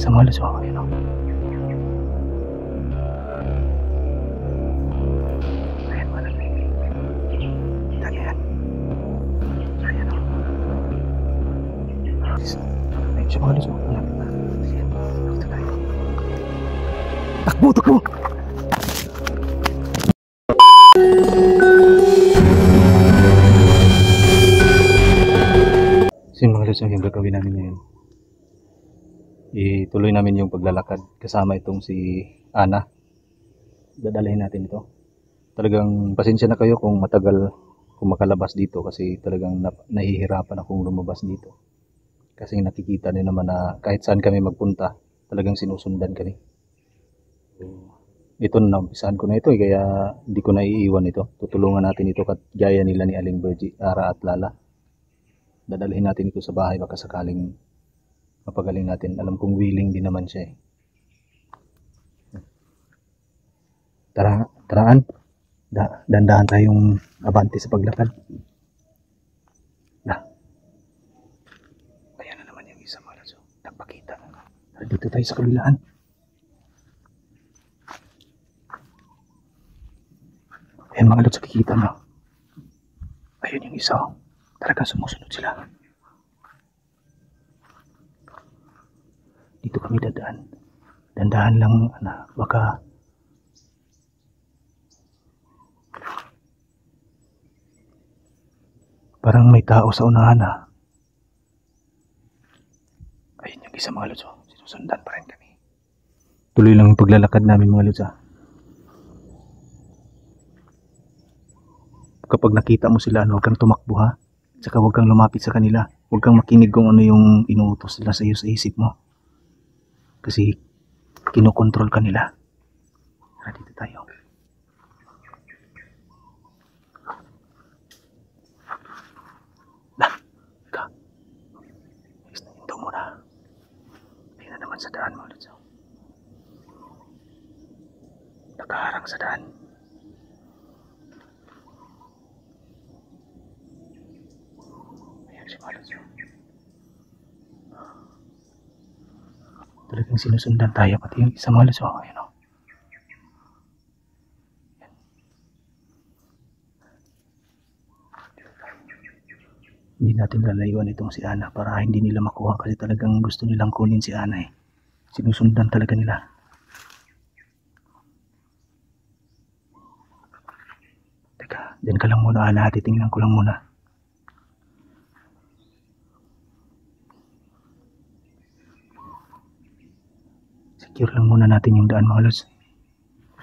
Isang mga Lods, ayun o. Ayan mga Lods. Kita niyo yan. Ayan o. Ayun siya mga Lods, malapit na. Ayan, dito tayo. Takbo, takbo! So yung mga Lods, yung gagawin namin ngayon, ituloy namin yung paglalakad kasama itong si Ana. Dadalhin natin ito. Talagang pasensya na kayo kung matagal kung makalabas dito kasi talagang nahihirapan akong lumabas dito. Kasi nakikita niyo naman na kahit saan kami magpunta, talagang sinusundan kami. So, ito na umpisahan ko na ito kaya hindi ko na iiwan ito. Tutulungan natin ito gaya nila ni Aling Virgie, Ara at Lala. Dadalhin natin ito sa bahay baka sakaling mapagaling natin. Alam kong willing din naman siya eh. Taraan. Dandahan tayong abante sa paglakad. Ayan na naman yung isa mga Lods. Nagpakita. Dito tayo sa kabilaan. Ayan mga Lods, kikita mo. Ayun yung isa. Talagang sumusunod sila. Dito kami dadaan. Dandahan lang, baka parang may tao sa unahan ha. Ayun yung isa mga Lods. Sinusundan pa rin kami. Tuloy lang yung paglalakad namin mga Lods. Kapag nakita mo sila, huwag kang tumakbo ha. Tsaka huwag kang lumapit sa kanila. Huwag kang makinig kung ano yung inuutos nila sa iyo sa isip mo. Kasi kinokontrol ka nila. Tara, dito tayo. Ika. Hinto muna. Ayun na naman sa daan mo. Nakaharang sa daan. Ayan si Malot. Talagang sinusundan tayo pati yung isa Malot. Ayan o. Hindi natin lalayuan itong si Ana para hindi nila makuha kasi talagang gusto nilang kunin si Ana eh. Sinusundan talaga nila. Teka, dyan ka lang muna Ana, titingnan ko lang muna. Secure lang muna natin yung daan mga Lods.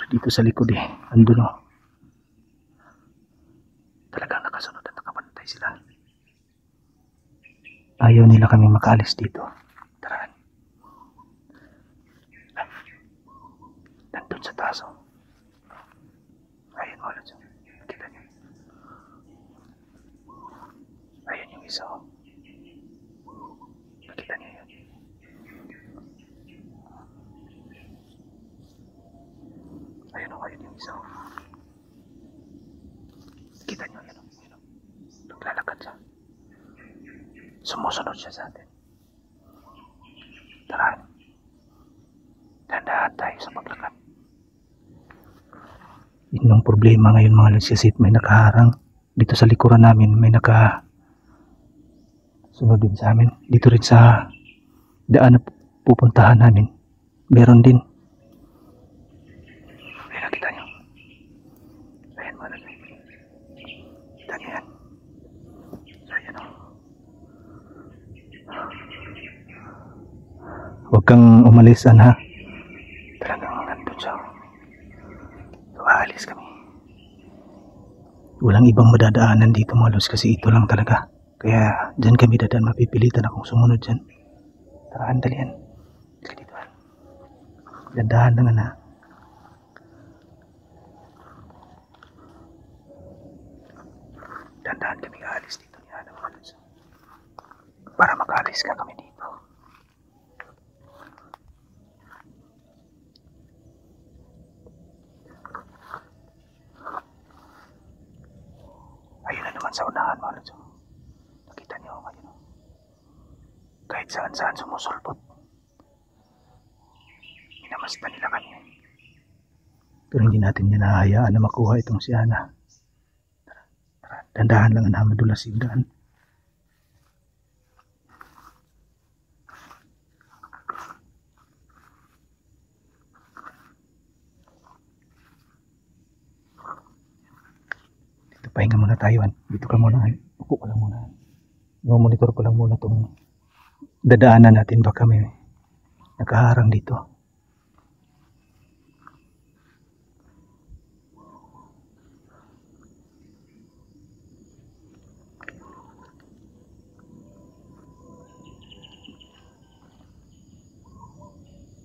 Dito sa likod eh, andun o. Talagang nakasunod at nakapantay sila. Ayaw nila kami makaalis dito. Tara. Nandun sa taso. Ayun mga Lods. Kita niyo. Ayun yung isa o. Nakita niyo yun. Ayun o, ayun yung isa o. Kita niyo yun o. Naglalakad siya. Sumusunod siya sa atin. Tara. Dandahan tayo sa paglakad. Yun ang problema ngayon mga Lods kasi may nakaharang. Dito sa likuran namin may sunod din sa amin. Dito rin sa daan na pupuntahan namin. Meron din. Ayun, nakita nyo. Ayan mga Lods. Kita nyo yan. Ayan o. Huwag kang umalis ha. Talagang nandun siya. So aalis kami. Walang ibang madadaanan dito mga Lods kasi ito lang talaga. Kaya dyan kami dadaan, mapipilitan akong sumunod dyan. Tara, andali yan. Dito. Dandahan lang na. Dandahan kami aalis dito ni Ana mga Lods. Para makaalis ka kami dito. Ayun na naman sa unahan mga Lods. Nakita niyo ngayon. Kahit saan-saan sumusulpot. Mastan nila kami. Pero hindi natin yan nahahayaan na makuha itong si Ana. Tara, dandahan lang na madulas yung daan. Dito, pahinga muna tayo. Dito ka muna. Upo ka lang muna. Monitor ko lang muna itong dadaanan natin. Baka may nakaharang dito.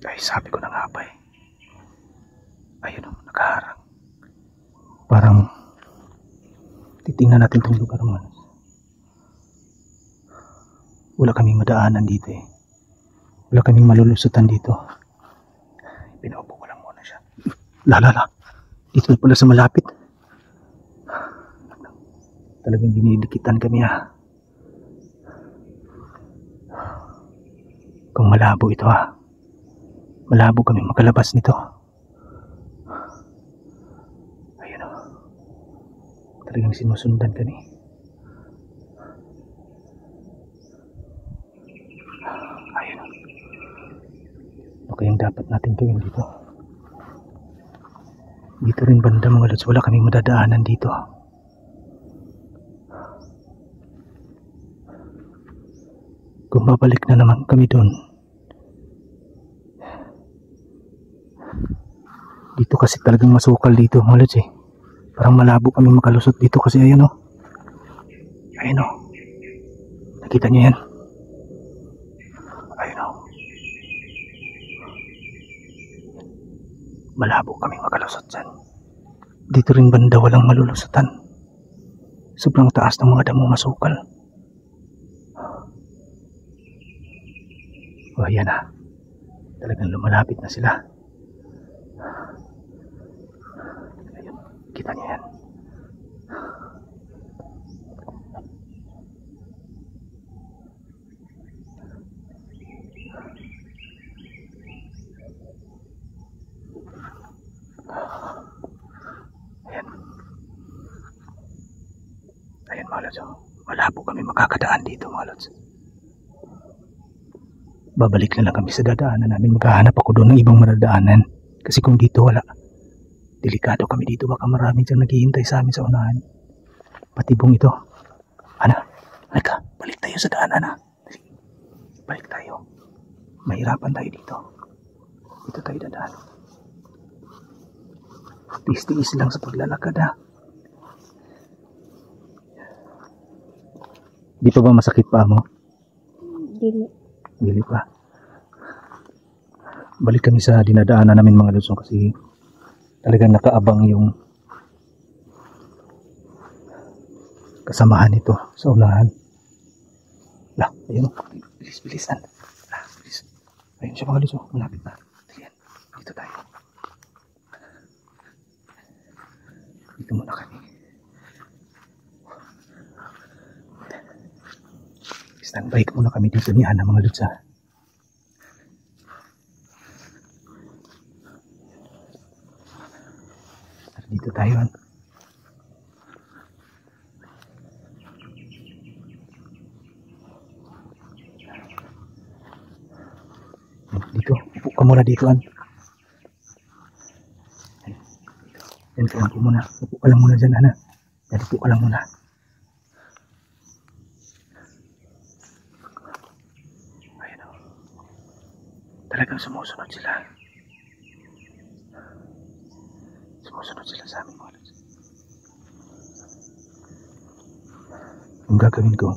Ay, sabi ko na nga ba eh. Ayun o, nakaharang. Parang titingnan natin itong lugar mo. Wala kaming madaanan dito eh. Wala kaming malulusutan dito. Pinaupo ko lang muna siya. Lalala. Dito na pala sa malapit. Talagang dinidikitan kami ha. Kung malabo ito ha. Malabo kami makalabas nito. Ayun o. Talagang sinusundan kami. Ayun o. Ano kayang dapat natin gawin dito? Dito rin banda mga lods. Wala kaming madadaanan dito. Kung babalik na naman kami doon. Dito kasi talagang masukal dito mga lods eh. Parang malabo kami makalusot dito kasi ayun o. Ayun o. Nakita niyo yan? Ayun o. Malabo kami makalusot dyan. Dito rin banda walang malulusutan. Sobrang taas ng mga damo masukal. O ayan na. Talagang lumalapit na sila. Ayun, kita niyo yan. Ayan. Ayan mga lods. Malabo kami makakadaan dito mga lods. Babalik na lang kami sa dadaanan namin. Maghahanap ako doon ng ibang madadaanan. Kasi kung dito wala, delikado kami dito. Baka marami diyang naghihintay sa amin sa unahan. Patibong ito. Ana, halika, balik tayo sa daanan ha. Balik tayo. Mahirapan tayo dito. Dito tayo dadaan. Tiis-tiis lang sa paglalakad ha. Di pa ba masakit pa mo? Dili pa. Balik kami sa dinadaanan namin mga lods kasi talagang nakaabang yung kasamahan nito sa unahan. Lah, ayun o. Bilis-bilisan. Lah, bilis. Ayun siya mga lods. Malapit na. Ayan. Dito tayo. Dito muna kami. Standby muna kami dito ni Ana mga lods ha. Dito tayo ha. Dito, upo ka muna dito han. Yan ka lang po muna. Upo ka lang muna dyan Ana. Yan, upo ka lang muna. Talagang sumusunod sila. Sumusunod sila sa amin mga lods. Ang gagawin ko,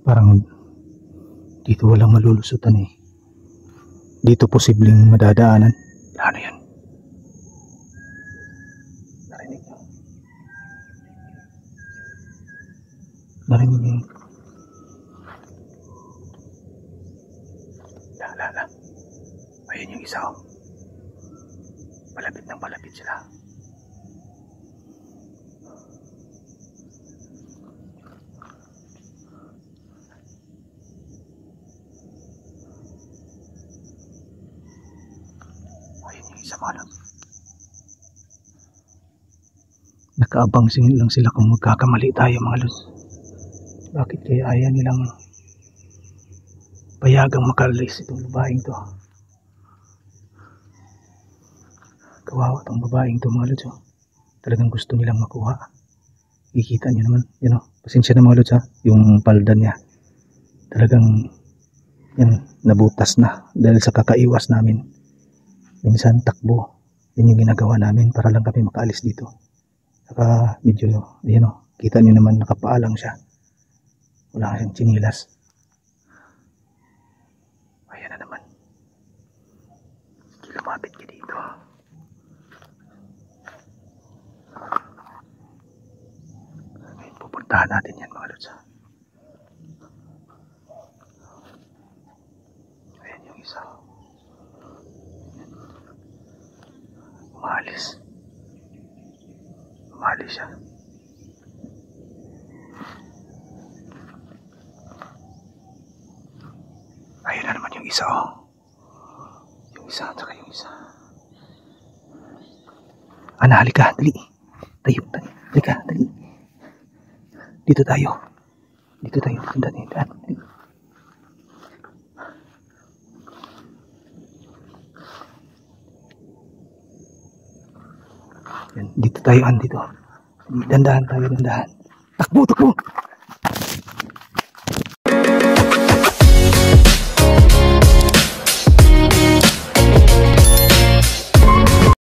parang dito walang malulusutan eh. Dito posibleng madadaanan. Ano yan? Narinig nyo? Narinig nyo? La. Ayun yung isa oh. Palapit ng palapit sila. Isa mga lods. Nakaabang lang sila kung magkakamali tayo mga lods. Bakit kaya ayaw nilang payagang makalis itong babaeng to? Kawawa itong babaeng to mga lods. Talagang gusto nilang makuha. Ikita nyo naman. Yan o. Pasensya na mga lods ha. Yung palda niya. Talagang yan, nabutas na. Dahil sa kakaiwas namin. Minsan takbo. Yan yung ginagawa namin para lang kami makaalis dito. Saka medyo, yan o. Kita nyo naman nakapaalang siya. Wala siyang tsinilas. Ayan na naman. Sige, lumapit ka dito. Ngayon, pupuntahan natin yan mga lods. Ayan yung isa. Umalis. Umalis siya. Ayun na naman yung isa oh. Yung isa at saka yung isa. Ana, halika, dali. Tayo, halika, dali. Dito tayo. Dito tayo, dali. Yan, dito tayo, dito. Dandahan tayo, dandahan. Takbo, takbo!